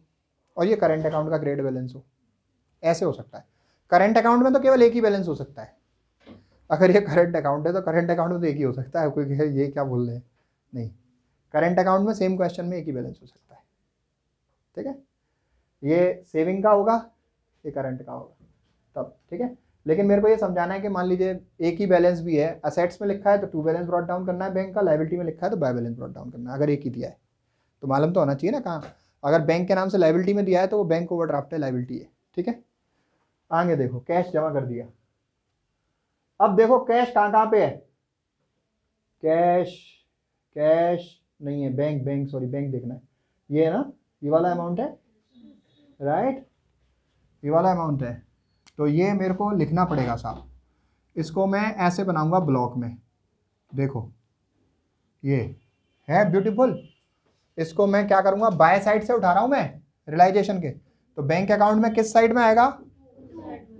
और ये करंट अकाउंट का क्रेडिट बैलेंस हो, ऐसे हो सकता है। करंट अकाउंट में तो केवल एक ही बैलेंस हो सकता है, अगर ये करंट अकाउंट है तो करंट अकाउंट में तो एक ही हो सकता है। कोई कहे ये क्या बोल रहे हैं, नहीं, करंट अकाउंट में सेम क्वेश्चन में एक ही बैलेंस हो सकता है, ठीक है? ये सेविंग का होगा, ये करंट का होगा तब, ठीक है? लेकिन मेरे को ये समझाना है कि मान लीजिए एक ही बैलेंस भी है, असेट्स में लिखा है तो टू बैलेंस ब्रॉट डाउन करना है बैंक का, लायबिलिटी में लिखा है तो बाय बैलेंस ब्रॉट डाउन करना है। अगर एक ही दिया है तो मालूम तो होना चाहिए ना कहाँ। अगर बैंक के नाम से लायबिलिटी में दिया है तो वो बैंक ओवरड्राफ्ट है, लायबिलिटी है, ठीक है? आगे देखो, कैश जमा कर दिया। अब देखो कैश कहाँ कहाँ पे है, कैश कैश नहीं है, बैंक बैंक सॉरी बैंक देखना है, ये है ना, ये वाला अमाउंट है, राइट? ये वाला अमाउंट है, तो ये मेरे को लिखना पड़ेगा साहब। इसको मैं ऐसे बनाऊंगा ब्लॉक में, देखो ये है ब्यूटीफुल। इसको मैं क्या करूंगा, बाय साइड से उठा रहा हूं मैं रियलाइजेशन के, तो बैंक अकाउंट में किस साइड में आएगा,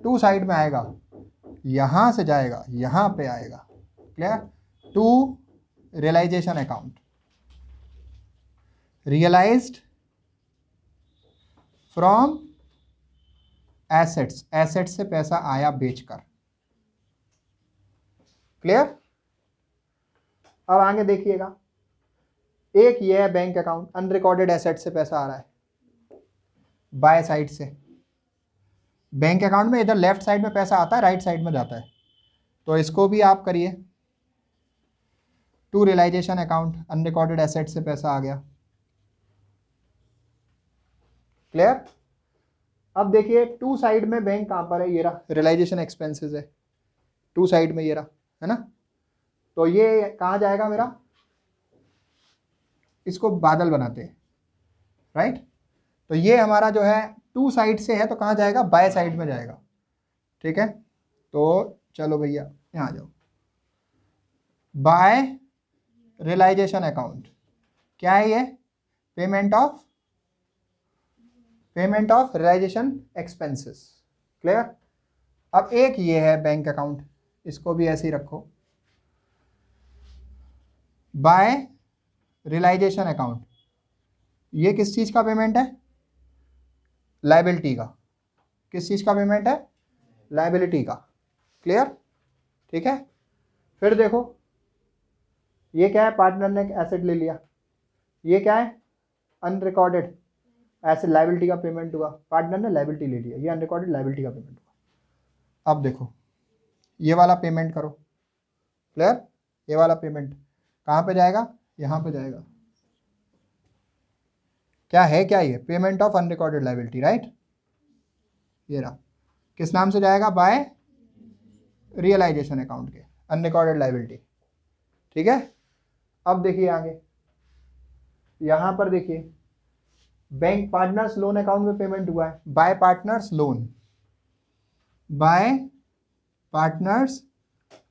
टू साइड में आएगा, यहां से जाएगा यहां पे आएगा, clear? To realisation account, realised from assets, assets से पैसा आया बेचकर, क्लियर? अब आगे देखिएगा, एक ये है बैंक अकाउंट, अनरिकॉर्डेड एसेट से पैसा आ रहा है बाय साइड से। बैंक अकाउंट में इधर लेफ्ट साइड में पैसा आता है, राइट साइड में जाता है, तो इसको भी आप करिए to realisation account, unrecorded asset से पैसा आ गया, क्लियर? अब देखिए टू साइड में बैंक कहाँ पर है, ये रहा, रियलाइजेशन एक्सपेंसेस है टू साइड में, ये रहा, है ना। तो ये कहाँ जाएगा मेरा, इसको बादल बनाते हैं, राइट। तो ये हमारा जो है टू साइड से है, तो कहाँ जाएगा, बाय साइड में जाएगा, ठीक है। तो चलो भैया यहाँ जाओ, बाय रियलाइजेशन अकाउंट क्या है ये, payment of realisation expenses, clear. अब एक ये है बैंक अकाउंट, इसको भी ऐसे ही रखो, बाय रियलाइजेशन अकाउंट, ये किस चीज का पेमेंट है, लायबिलिटी का, किस चीज का पेमेंट है, लायबिलिटी का, क्लियर, ठीक है। फिर देखो ये क्या है, पार्टनर ने एसेट ले लिया, ये क्या है, अनरिकॉर्डेड एसेट, लायबिलिटी का पेमेंट हुआ, पार्टनर ने लायबिलिटी ले लिया, ये अनरिकॉर्डेड लायबिलिटी का पेमेंट हुआ। अब देखो ये वाला पेमेंट करो, क्लियर, ये वाला पेमेंट कहाँ पे जाएगा, यहाँ पे जाएगा, क्या है, क्या ये payment of unrecorded liability, right. ये रहा, किस नाम से जाएगा, बाय रियलाइजेशन अकाउंट के, अनरिकॉर्डेड लायबिलिटी, ठीक है। अब देखिए आगे, यहां पर देखिए बैंक पार्टनर्स लोन अकाउंट में पेमेंट हुआ है, bye partners loan, bye partners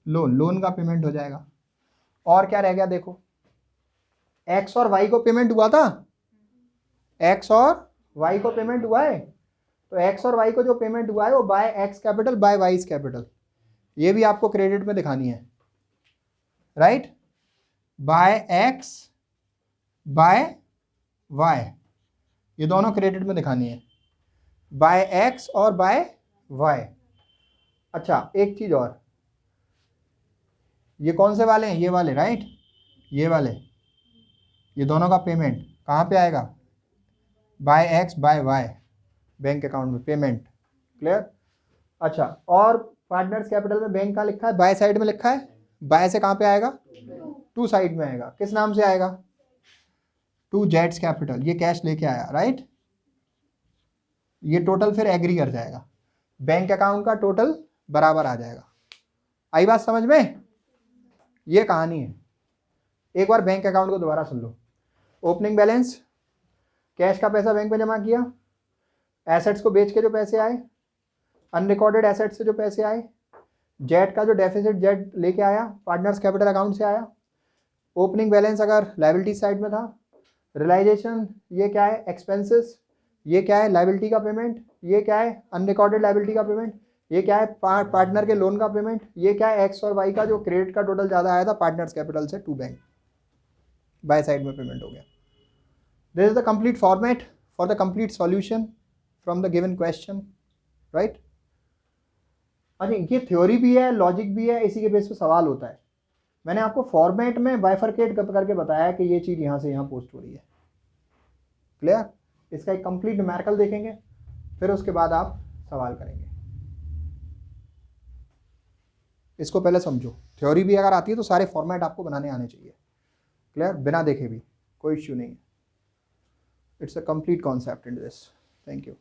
loan, loan का पेमेंट हो जाएगा। और क्या रह गया, देखो एक्स और वाई को पेमेंट हुआ था, एक्स और वाई को पेमेंट हुआ है, तो एक्स और वाई को जो पेमेंट हुआ है वो by X capital by Y capital, ये भी आपको क्रेडिट में दिखानी है, right, by X by Y, ये दोनों क्रेडिट में दिखानी है, बाय एक्स और बाय वाई। अच्छा एक चीज और, ये कौन से वाले हैं, ये वाले, राइट, ये वाले, ये दोनों का पेमेंट कहाँ पे आएगा, by X by Y bank account में पेमेंट, क्लियर। अच्छा और पार्टनर्स कैपिटल में बैंक का लिखा है, बाय साइड में लिखा है, बाय से कहाँ पे आएगा, टू साइड में आएगा, किस नाम से आएगा, टू जेट्स कैपिटल, ये कैश लेके आया, राइट। ये टोटल फिर एग्री कर जाएगा, बैंक अकाउंट का टोटल बराबर आ जाएगा। आई बात समझ में, ये कहानी है। एक बार बैंक अकाउंट को दोबारा सुन लो, ओपनिंग बैलेंस, कैश का पैसा बैंक में जमा किया, एसेट्स को बेच के जो पैसे आए, अनरिकॉर्डेड एसेट्स से जो पैसे आए, जेट का जो डेफिसिट जेट लेके आया पार्टनर्स कैपिटल अकाउंट से आया, ओपनिंग बैलेंस अगर लायबिलिटी साइड में था, रियलाइजेशन ये क्या है, एक्सपेंसेस, ये क्या है, लायबिलिटी का पेमेंट, ये क्या है, अनरिकॉर्डेड लायबिलिटी का पेमेंट, ये क्या है, पार्टनर के लोन का पेमेंट, ये क्या है, एक्स और वाई का जो क्रेडिट का टोटल ज़्यादा आया था पार्टनर्स कैपिटल से टू बैंक, बाय साइड में पेमेंट हो गया। This is the complete format for the complete solution from the given question, right. अच्छा ये थ्योरी भी है, लॉजिक भी है, इसी के बेस पे सवाल होता है। मैंने आपको फॉर्मेट में बाइफरकेट करके बताया कि ये चीज़ यहाँ से यहाँ पोस्ट हो रही है, क्लियर। इसका एक कंप्लीट न्यूमेरिकल देखेंगे, फिर उसके बाद आप सवाल करेंगे। इसको पहले समझो, थ्योरी भी अगर आती है तो सारे फॉर्मेट आपको बनाने आने चाहिए, क्लियर, बिना देखे भी कोई इश्यू नहीं है। It's a complete concept in this. Thank you.